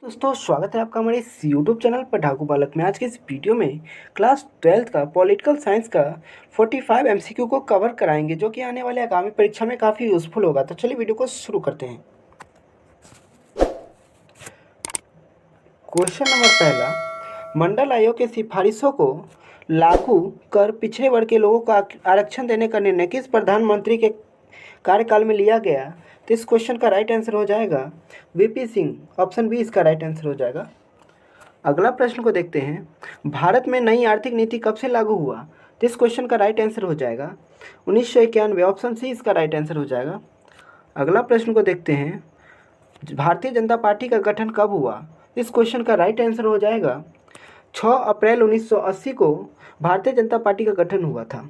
दोस्तों स्वागत है आपका हमारे इस यूट्यूब चैनल पढ़ाकू बालक में। आज के इस वीडियो में क्लास 12th का पॉलिटिकल साइंस का 45 एमसीक्यू को कवर कराएंगे, जो कि आने वाले आगामी परीक्षा में काफ़ी यूज़फुल होगा। तो चलिए वीडियो को शुरू करते हैं। क्वेश्चन नंबर पहला, मंडल आयोग की सिफारिशों को लागू कर पिछड़े वर्ग के लोगों को आरक्षण देने का निर्णय किस प्रधानमंत्री के कार्यकाल में लिया गया? तो इस क्वेश्चन का राइट आंसर हो जाएगा वीपी सिंह। ऑप्शन बी इसका राइट आंसर हो जाएगा। अगला प्रश्न को देखते हैं, भारत में नई आर्थिक नीति कब से लागू हुआ? तो इस क्वेश्चन का राइट आंसर हो जाएगा 1991। ऑप्शन सी इसका राइट आंसर हो जाएगा। अगला प्रश्न को देखते हैं, भारतीय जनता पार्टी का गठन कब हुआ? इस क्वेश्चन का राइट आंसर हो जाएगा 6 अप्रैल 1980 को भारतीय जनता पार्टी का गठन हुआ था।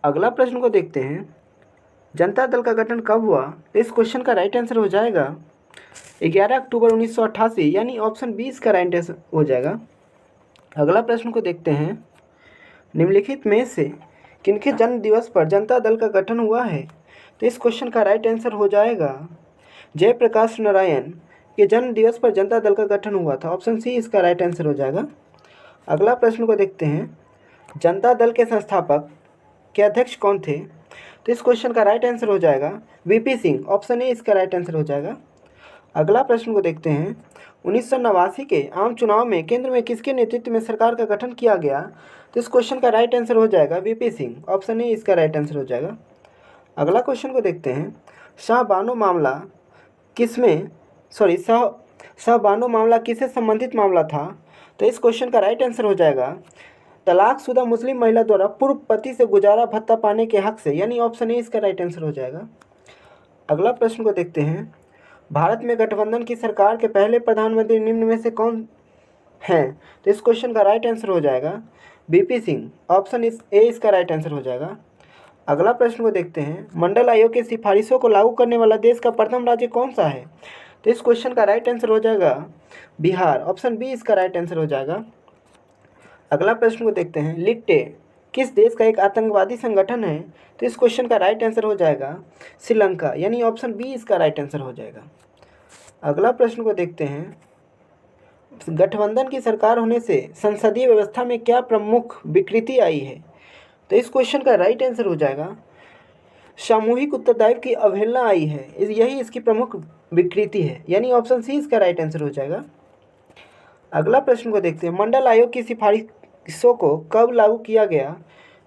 अगला प्रश्न को देखते हैं, जनता दल का गठन कब हुआ? इस क्वेश्चन का राइट आंसर हो जाएगा 11 अक्टूबर 1988, यानी ऑप्शन बी इसका राइट आंसर हो जाएगा। अगला प्रश्न को देखते हैं, निम्नलिखित में से किनके जन्म दिवस पर जनता दल का गठन हुआ है? तो इस क्वेश्चन का राइट आंसर हो जाएगा जयप्रकाश नारायण के जन्म दिवस पर जनता दल का गठन हुआ था। ऑप्शन सी इसका राइट आंसर हो जाएगा। अगला प्रश्न को देखते हैं, जनता दल के संस्थापक के अध्यक्ष कौन थे? तो इस क्वेश्चन का राइट आंसर हो जाएगा वीपी सिंह। ऑप्शन ए इसका राइट आंसर हो जाएगा। अगला प्रश्न को देखते हैं, 1989 के आम चुनाव में केंद्र में किसके नेतृत्व में सरकार का गठन किया गया? तो इस क्वेश्चन का राइट आंसर हो जाएगा वीपी सिंह। ऑप्शन ए इसका राइट आंसर हो जाएगा। अगला क्वेश्चन को देखते हैं, शाहबानो मामला किसमें शाहबानो मामला किससे संबंधित मामला था? तो इस क्वेश्चन का राइट आंसर हो जाएगा तलाकशुदा मुस्लिम महिला द्वारा पूर्व पति से गुजारा भत्ता पाने के हक से, यानी ऑप्शन ए इसका राइट आंसर हो जाएगा। अगला प्रश्न को देखते हैं, भारत में गठबंधन की सरकार के पहले प्रधानमंत्री निम्न में से कौन हैं? तो इस क्वेश्चन का राइट आंसर हो जाएगा बीपी सिंह। ऑप्शन ए इसका राइट आंसर हो जाएगा। अगला प्रश्न को देखते हैं, मंडल आयोग की सिफारिशों को लागू करने वाला देश का प्रथम राज्य कौन सा है? तो इस क्वेश्चन का राइट आंसर हो जाएगा बिहार। ऑप्शन बी इसका राइट आंसर हो जाएगा। अगला प्रश्न को देखते हैं, लिट्टे किस देश का एक आतंकवादी संगठन है? तो इस क्वेश्चन का राइट आंसर हो जाएगा श्रीलंका, यानी ऑप्शन बी इसका राइट आंसर हो जाएगा। अगला प्रश्न को देखते हैं, गठबंधन की सरकार होने से संसदीय व्यवस्था में क्या प्रमुख विकृति आई है? तो इस क्वेश्चन का राइट आंसर हो जाएगा सामूहिक उत्तरदायित्व की अवहेलना आई है, यही इसकी प्रमुख विकृति है, यानी ऑप्शन सी इसका राइट आंसर हो जाएगा। अगला प्रश्न को देखते हैं, मंडल आयोग की सिफारिशों को कब लागू किया गया?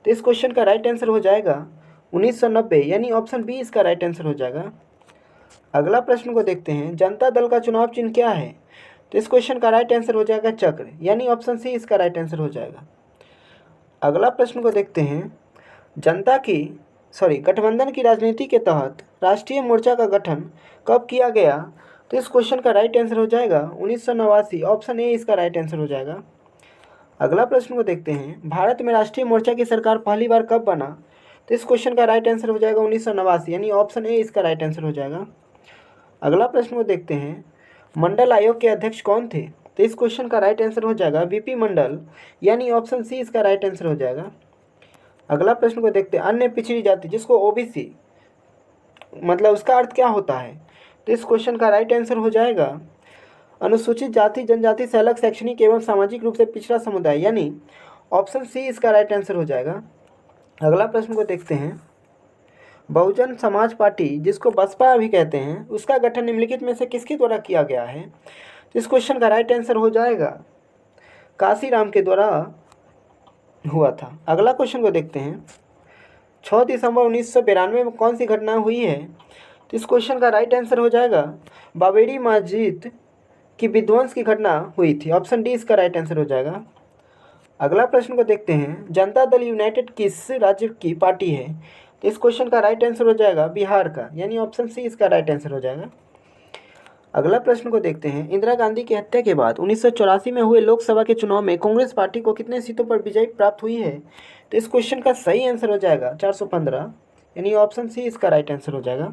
तो इस क्वेश्चन का राइट आंसर हो जाएगा 1990, यानी ऑप्शन बी इसका राइट आंसर हो जाएगा। अगला प्रश्न को देखते हैं, जनता दल का चुनाव चिन्ह क्या है? तो इस क्वेश्चन का राइट आंसर हो जाएगा चक्र, यानी ऑप्शन सी इसका राइट आंसर हो जाएगा। अगला प्रश्न को देखते हैं, गठबंधन की राजनीति के तहत राष्ट्रीय मोर्चा का गठन कब किया गया? तो इस क्वेश्चन का राइट आंसर हो जाएगा 1989। ऑप्शन ए इसका राइट आंसर हो जाएगा। अगला प्रश्न को देखते हैं, भारत में राष्ट्रीय मोर्चा की सरकार पहली बार कब बना? तो इस क्वेश्चन का राइट आंसर हो जाएगा 1989, यानी ऑप्शन ए इसका राइट आंसर हो जाएगा। अगला प्रश्न को देखते हैं, मंडल आयोग के अध्यक्ष कौन थे? तो इस क्वेश्चन का राइट आंसर हो जाएगा वीपी मंडल, यानी ऑप्शन सी इसका राइट आंसर हो जाएगा। अगला प्रश्न को देखते हैं, अन्य पिछड़ी जाति जिसको ओबीसी मतलब उसका अर्थ क्या होता है? तो इस क्वेश्चन का राइट आंसर हो जाएगा अनुसूचित जाति जनजाति से अलग शैक्षणिक एवं सामाजिक रूप से पिछड़ा समुदाय, यानी ऑप्शन सी इसका राइट आंसर हो जाएगा। अगला प्रश्न को देखते हैं, बहुजन समाज पार्टी जिसको बसपा भी कहते हैं, उसका गठन निम्नलिखित में से किसके द्वारा किया गया है? तो इस क्वेश्चन का राइट आंसर हो जाएगा काशीराम के द्वारा हुआ था। अगला क्वेश्चन को देखते हैं, 6 दिसंबर 1992 में कौन सी घटना हुई है? तो इस क्वेश्चन का राइट आंसर हो जाएगा बाबरी मस्जिद की विध्वंस की घटना हुई थी। ऑप्शन डी इसका राइट आंसर हो जाएगा। अगला प्रश्न को देखते हैं, जनता दल यूनाइटेड किस राज्य की पार्टी है? तो इस क्वेश्चन का राइट आंसर हो जाएगा बिहार का, यानी ऑप्शन सी इसका राइट आंसर हो जाएगा। अगला प्रश्न को देखते हैं, इंदिरा गांधी की हत्या के बाद 1984 में हुए लोकसभा के चुनाव में कांग्रेस पार्टी को कितने सीटों पर विजय प्राप्त हुई है? तो इस क्वेश्चन का सही आंसर हो जाएगा 415, यानी ऑप्शन सी इसका राइट आंसर हो जाएगा।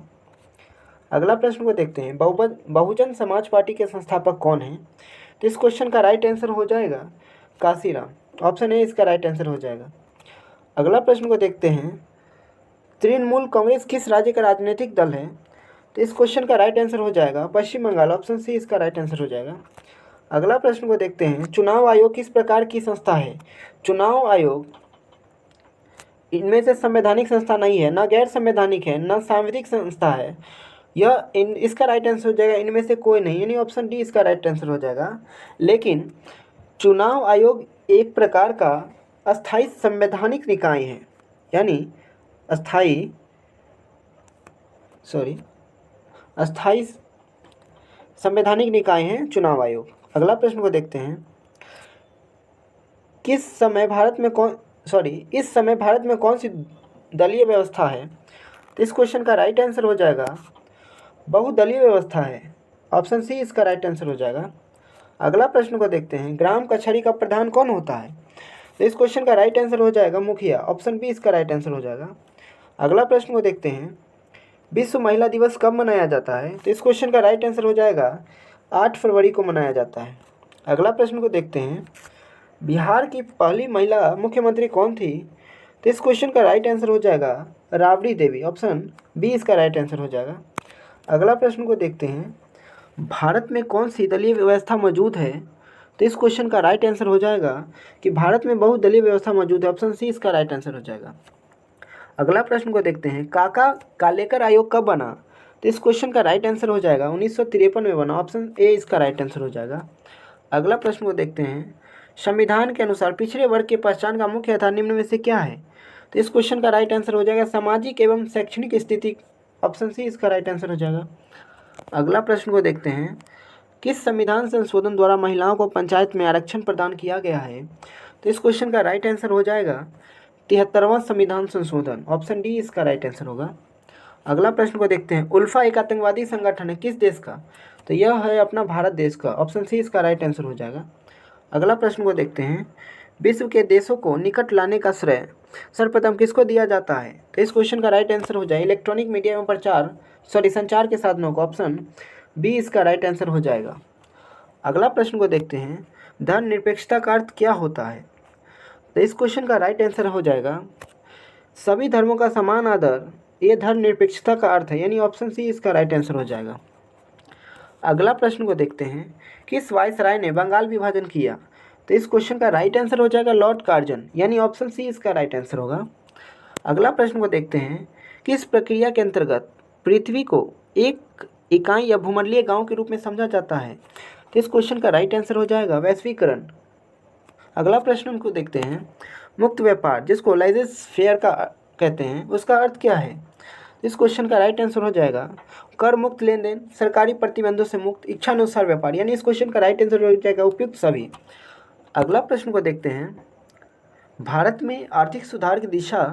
अगला प्रश्न को देखते हैं, बहुजन समाज पार्टी के संस्थापक कौन हैं? तो इस क्वेश्चन का राइट आंसर हो जाएगा काशीराम। ऑप्शन ए इसका राइट आंसर हो जाएगा। अगला प्रश्न को देखते हैं, तृणमूल कांग्रेस किस राज्य का राजनीतिक दल है? तो इस क्वेश्चन का राइट आंसर हो जाएगा पश्चिम बंगाल, ऑप्शन सी इसका राइट आंसर हो जाएगा। अगला प्रश्न को देखते हैं, चुनाव आयोग किस प्रकार की संस्था है? चुनाव आयोग इनमें से संवैधानिक संस्था नहीं है, न गैर संवैधानिक है, न सांविधिक संस्था है। इसका राइट आंसर हो जाएगा इनमें से कोई नहीं, यानी ऑप्शन डी इसका राइट आंसर हो जाएगा। लेकिन चुनाव आयोग एक प्रकार का अस्थायी संवैधानिक निकाय है, यानी अस्थायी संवैधानिक निकाय है चुनाव आयोग। अगला प्रश्न को देखते हैं, इस समय भारत में कौन सी दलीय व्यवस्था है? तो इस क्वेश्चन का राइट आंसर हो जाएगा बहुदलीय व्यवस्था है, ऑप्शन सी इसका राइट आंसर हो जाएगा। अगला प्रश्न को देखते हैं, ग्राम कचहरी का प्रधान कौन होता है? तो इस क्वेश्चन का राइट आंसर हो जाएगा मुखिया, ऑप्शन बी इसका राइट आंसर हो जाएगा। अगला प्रश्न को देखते हैं, विश्व महिला दिवस कब मनाया जाता है? तो इस क्वेश्चन का राइट आंसर हो जाएगा 8 फरवरी को मनाया जाता है। अगला प्रश्न को देखते हैं, बिहार की पहली महिला मुख्यमंत्री कौन थी? तो इस क्वेश्चन का राइट आंसर हो जाएगा राबड़ी देवी, ऑप्शन बी इसका राइट आंसर हो जाएगा। अगला प्रश्न को देखते हैं, भारत में कौन सी दलीय व्यवस्था मौजूद है? तो इस क्वेश्चन का राइट आंसर हो जाएगा कि भारत में बहुदलीय व्यवस्था मौजूद है, ऑप्शन सी इसका राइट आंसर हो जाएगा। अगला प्रश्न को देखते हैं, काका कालेकर आयोग कब बना? तो इस क्वेश्चन का राइट आंसर हो जाएगा 1953 में बना, ऑप्शन ए इसका राइट आंसर हो जाएगा। अगला प्रश्न को देखते हैं, संविधान के अनुसार पिछड़े वर्ग की पहचान का मुख्य आधार निम्न में से क्या है? तो इस क्वेश्चन का राइट आंसर हो जाएगा सामाजिक एवं शैक्षणिक स्थिति, ऑप्शन सी इसका राइट आंसर हो जाएगा। अगला प्रश्न को देखते हैं, किस संविधान संशोधन द्वारा महिलाओं को पंचायत में आरक्षण प्रदान किया गया है? तो इस क्वेश्चन का राइट आंसर हो जाएगा 73वां संविधान संशोधन, ऑप्शन डी इसका राइट आंसर होगा। अगला प्रश्न को देखते हैं, उल्फा एक आतंकवादी संगठन है किस देश का? तो यह है अपना भारत देश का, ऑप्शन सी इसका राइट आंसर हो जाएगा। अगला प्रश्न को देखते हैं, विश्व के देशों को निकट लाने का श्रेय सर्वप्रथम किसको दिया जाता है? तो इस क्वेश्चन का राइट आंसर हो जाए इलेक्ट्रॉनिक मीडिया एवं संचार के साधनों को, ऑप्शन बी इसका राइट आंसर हो जाएगा। अगला प्रश्न को देखते हैं, धर्मनिरपेक्षता का अर्थ क्या होता है? तो इस क्वेश्चन का राइट आंसर हो जाएगा सभी धर्मों का समान आदर, ये धर्मनिरपेक्षता का अर्थ है, यानी ऑप्शन सी इसका राइट आंसर हो जाएगा। अगला प्रश्न को देखते हैं, किस वायसराय ने बंगाल विभाजन किया? तो इस क्वेश्चन का राइट आंसर हो जाएगा लॉर्ड कार्जन, यानी ऑप्शन सी इसका राइट आंसर होगा। अगला प्रश्न को देखते हैं, किस प्रक्रिया के अंतर्गत पृथ्वी को एक इकाई या भूमंडलीय गांव के रूप में समझा जाता है? तो इस क्वेश्चन का राइट आंसर हो जाएगा वैश्वीकरण। अगला प्रश्न को देखते हैं, मुक्त व्यापार जिसको लाइजेंस फेयर का कहते हैं उसका अर्थ क्या है? इस क्वेश्चन का राइट आंसर हो जाएगा कर मुक्त लेन देन, सरकारी प्रतिबंधों से मुक्त, इच्छानुसार व्यापार, यानी इस क्वेश्चन का राइट आंसर हो जाएगा उपयुक्त सभी। अगला प्रश्न को देखते हैं, भारत में आर्थिक सुधार की दिशा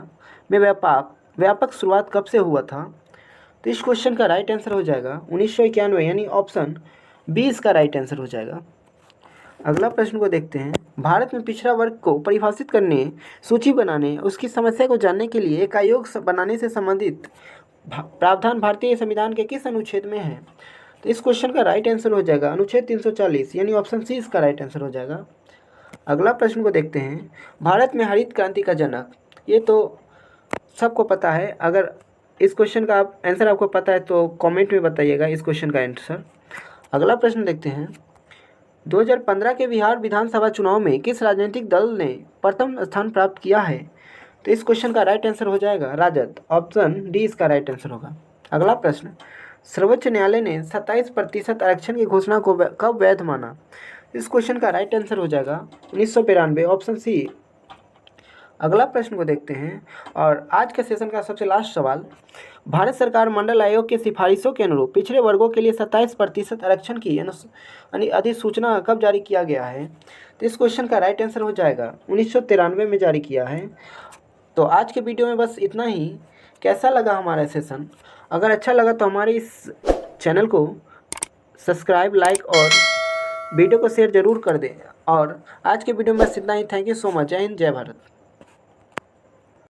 में व्यापक शुरुआत कब से हुआ था? तो इस क्वेश्चन का राइट आंसर हो जाएगा 1991, यानी ऑप्शन बी इसका राइट आंसर हो जाएगा। अगला प्रश्न को देखते हैं, भारत में पिछड़ा वर्ग को परिभाषित करने, सूची बनाने, उसकी समस्या को जानने के लिए एक आयोग बनाने से संबंधित प्रावधान भारतीय संविधान के किस अनुच्छेद में है? तो इस क्वेश्चन का राइट आंसर हो जाएगा अनुच्छेद 340, यानी ऑप्शन सी इसका राइट आंसर हो जाएगा। अगला प्रश्न को देखते हैं, भारत में हरित क्रांति का जनक, ये तो सबको पता है। अगर इस क्वेश्चन का आंसर आपको पता है तो कमेंट में बताइएगा इस क्वेश्चन का आंसर। अगला प्रश्न देखते हैं, 2015 के बिहार विधानसभा चुनाव में किस राजनीतिक दल ने प्रथम स्थान प्राप्त किया है? तो इस क्वेश्चन का राइट आंसर हो जाएगा राजद, ऑप्शन डी इसका राइट आंसर होगा। अगला प्रश्न, सर्वोच्च न्यायालय ने 27% आरक्षण की घोषणा को कब वैध माना? इस क्वेश्चन का राइट आंसर हो जाएगा 1992, ऑप्शन सी। अगला प्रश्न को देखते हैं और आज के सेशन का सबसे लास्ट सवाल, भारत सरकार मंडल आयोग के सिफारिशों के अनुरूप पिछड़े वर्गों के लिए 27% आरक्षण की अधिसूचना कब जारी किया गया है? तो इस क्वेश्चन का राइट आंसर हो जाएगा 1993 में जारी किया है। तो आज के वीडियो में बस इतना ही। कैसा लगा हमारा सेशन? अगर अच्छा लगा तो हमारे इस चैनल को सब्सक्राइब, लाइक और वीडियो को शेयर जरूर कर दें। और आज के वीडियो में बस इतना ही। Thank you so much. जय हिंद, जय भारत।